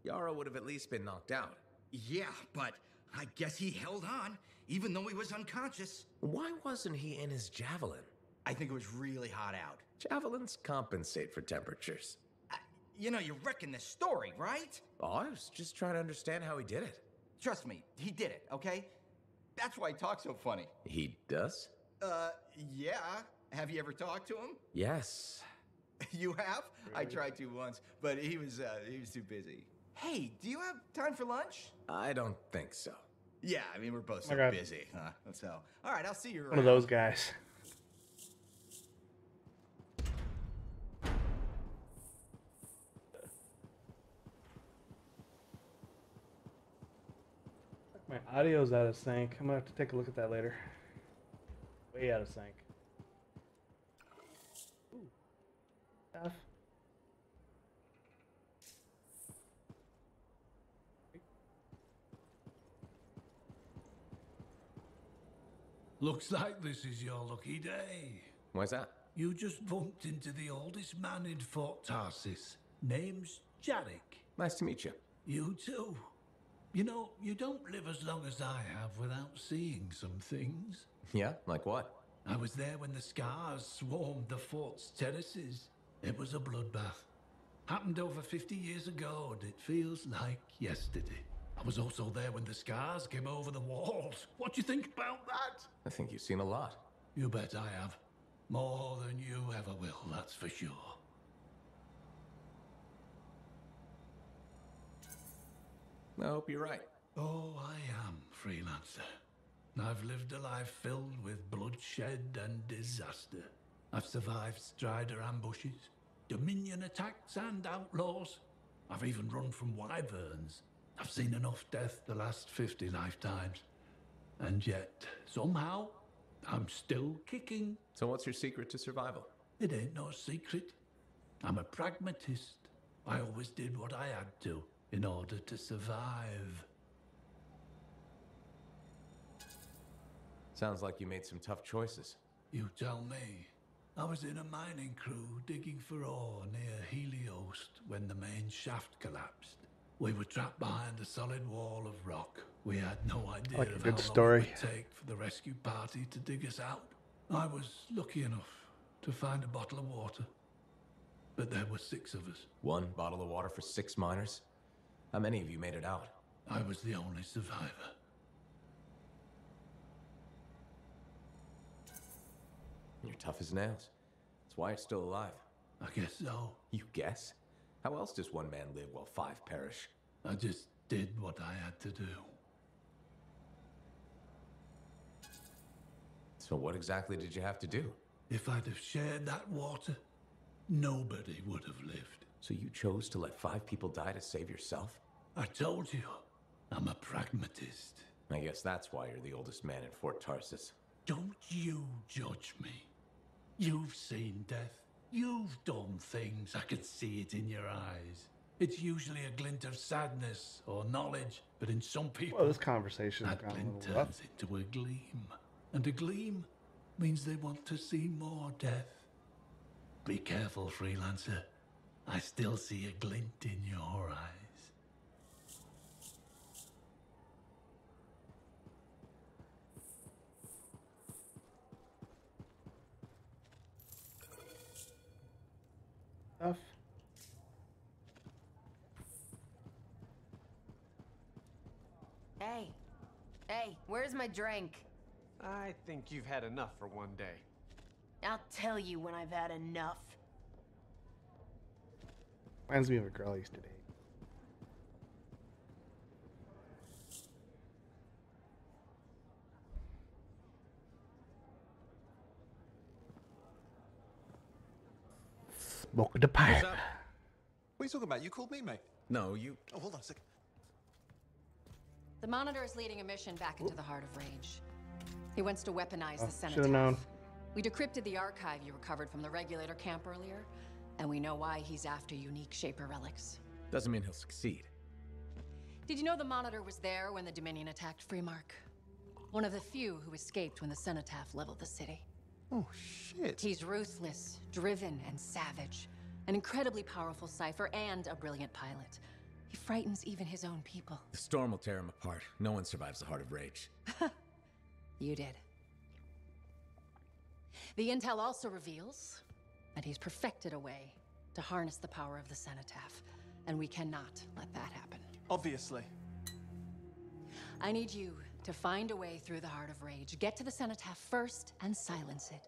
Yarrow would have at least been knocked out. Yeah, but I guess he held on, even though he was unconscious. Why wasn't he in his javelin? I think it was really hot out. Javelins compensate for temperatures. You know, you reckon this story, right? Oh, I was just trying to understand how he did it. Trust me, he did it, okay? That's why he talks so funny. He does? Yeah. Have you ever talked to him? Yes. You have? Really? I tried to once, but he was too busy. Hey, do you have time for lunch? I don't think so. Yeah, I mean, we're both so God. busy, huh? So, all right, I'll see you around. One of those guys. My audio's out of sync. I'm gonna have to take a look at that later. Way out of sync. Ooh. Stuff. Looks like this is your lucky day. Why's that? You just bumped into the oldest man in Fort Tarsis. Name's Jarek. Nice to meet you. You too. You know, you don't live as long as I have without seeing some things. Yeah? Like what? I was there when the scars swarmed the fort's terraces. It was a bloodbath. Happened over 50 years ago, and it feels like yesterday. I was also there when the scars came over the walls. What do you think about that? I think you've seen a lot. You bet I have. More than you ever will, that's for sure. I hope you're right. Oh, I am, Freelancer. I've lived a life filled with bloodshed and disaster. I've survived Strider ambushes, Dominion attacks and outlaws. I've even run from wyverns. I've seen enough death to last 50 lifetimes. And yet, somehow, I'm still kicking. So what's your secret to survival? It ain't no secret. I'm a pragmatist. I always did what I had to in order to survive. Sounds like you made some tough choices. You tell me. I was in a mining crew digging for ore near Heliost when the main shaft collapsed. We were trapped behind a solid wall of rock. We had no idea Like a of good how story. long it would take for the rescue party to dig us out. I was lucky enough to find a bottle of water. But there were 6 of us. 1 bottle of water for 6 miners? How many of you made it out? I was the only survivor. You're tough as nails. That's why you're still alive. I guess so. You guess? How else does one man live while 5 perish? I just did what I had to do. So what exactly did you have to do? If I'd have shared that water, nobody would have lived. So you chose to let 5 people die to save yourself? I told you, I'm a pragmatist. I guess that's why you're the oldest man in Fort Tarsis. Don't you judge me. You've seen death. You've done things. I can see it in your eyes. It's usually a glint of sadness or knowledge, but in some people, Well, this conversation that got a glint little rough. turns into a gleam. And a gleam means they want to see more death. Be careful, Freelancer. I still see a glint in your eyes. Stuff. Hey. Hey, where's my drink? I think you've had enough for one day. I'll tell you when I've had enough. Reminds me of a girl I used to date. Smoke the pipe. What's up? What are you talking about? You called me, mate. No, you... Oh, hold on a second. The Monitor is leading a mission back into the Heart of Rage. He wants to weaponize the Cenotaph. Should've known. We decrypted the archive you recovered from the Regulator camp earlier, and we know why he's after unique Shaper relics. Doesn't mean he'll succeed. Did you know the Monitor was there when the Dominion attacked Freemark? One of the few who escaped when the Cenotaph leveled the city. Oh, shit. He's ruthless, driven, and savage. An incredibly powerful cipher and a brilliant pilot. He frightens even his own people. The storm will tear him apart. No one survives the Heart of Rage. You did. The intel also reveals that he's perfected a way to harness the power of the Cenotaph, and we cannot let that happen. Obviously. I need you to find a way through the Heart of Rage. Get to the Cenotaph first and silence it.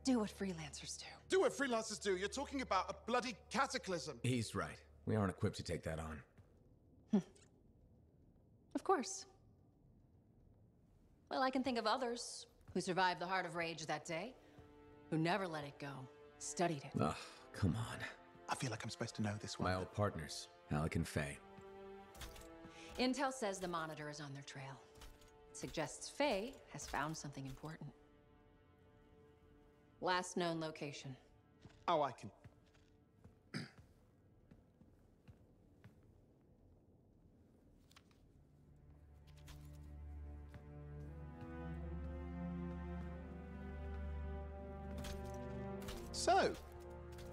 Do what freelancers do. Do what freelancers do. You're talking about a bloody cataclysm. He's right. We aren't equipped to take that on. Of course. Well, I can think of others who survived the Heart of Rage that day, who never let it go, studied it. Ugh, come on. I feel like I'm supposed to know this one. My old partners, Alec and Faye. Intel says the Monitor is on their trail. It suggests Faye has found something important. Last known location. Oh, I can... So,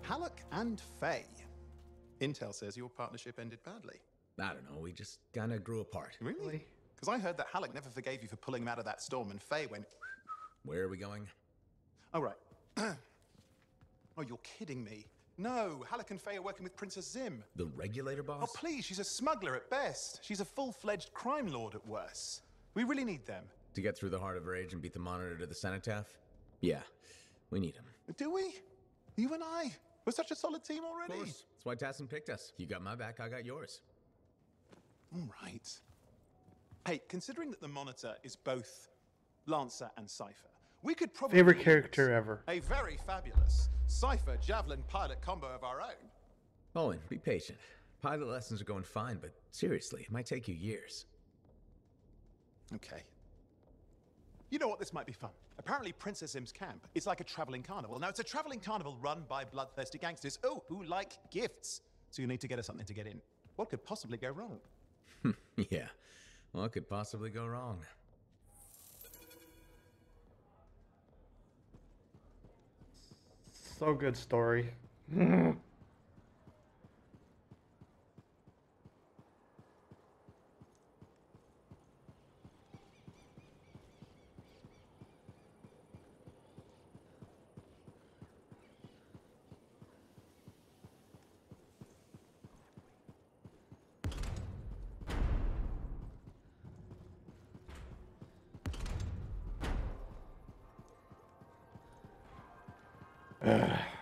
Halleck and Faye. Intel says your partnership ended badly. I don't know, we just kinda grew apart. Really? Because I heard that Halleck never forgave you for pulling him out of that storm, and Faye went... Where are we going? Oh, right. Oh, you're kidding me. No, Halleck and Faye are working with Princess Zim. The Regulator boss? Oh, please, she's a smuggler at best. She's a full-fledged crime lord at worst. We really need them. To get through the Heart of Rage and beat the Monitor to the Cenotaph? Yeah, we need them. Do we? You and I? We're such a solid team already. Of course. That's why Tassin picked us. You got my back, I got yours. All right. Hey, considering that the Monitor is both Lancer and Cypher, we could probably Favorite character ever. a very fabulous Cypher Javelin pilot combo of our own. Owen, be patient. Pilot lessons are going fine, but seriously, it might take you years. Okay. You know what? This might be fun. Apparently, Princess Zim's camp is like a traveling carnival. Now, it's a traveling carnival run by bloodthirsty gangsters, who like gifts. So you need to get us something to get in. What could possibly go wrong? Yeah, what could possibly go wrong? So good story.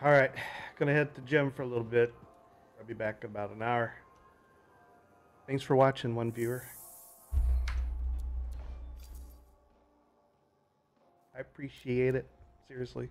All right, gonna hit the gym for a little bit. I'll be back in about an hour. Thanks for watching, one viewer. I appreciate it, seriously.